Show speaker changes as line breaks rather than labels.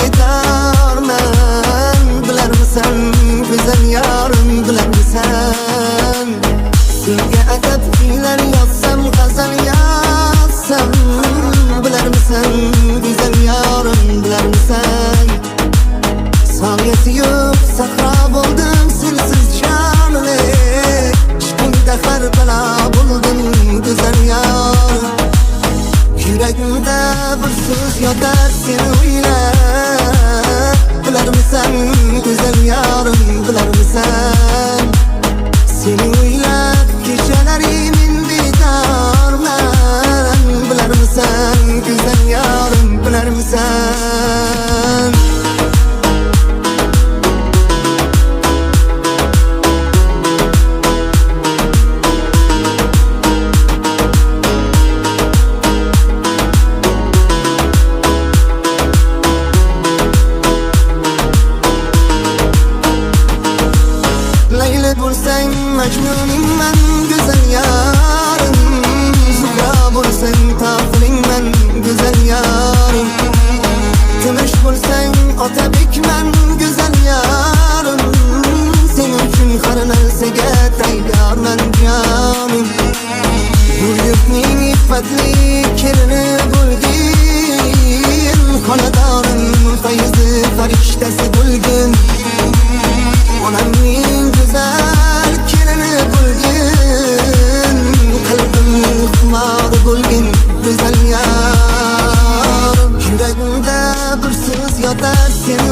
bedorman. Bilarmisan güzel yarim, bilarmisan senga atab kuylar yozsam, g'azal yozsam, bilarmisan güzel yarim, bilarmisan soyasi yo'q sahro bo'ldim sensiz jonli, ishqingda har balo bo'ldim güzel yarim. Yuragimda bir so'z yotar seni o'ylab, bilarmisan güzel yarim, bilarmisan seni o'ylab kechalarim bedorman. Bilarmisan güzel yarim, bilarmisan Layli bo'lsang majnuningman güzel yarim, Zuhra bo'lsang toqilingman güzel yarim, Kumush bo'lsang otabekman güzel yarim, sen uchun har narsaga tayyorman jonim. Bu yurtning iffatli kelini bo'lgin, xonadonim fayzi farishtasi bo'lgin, onamning güzel kelini bo'lgin, qalbimning xumori bo'lgin güzel yarim. Yuragimda bir so'z yotar seni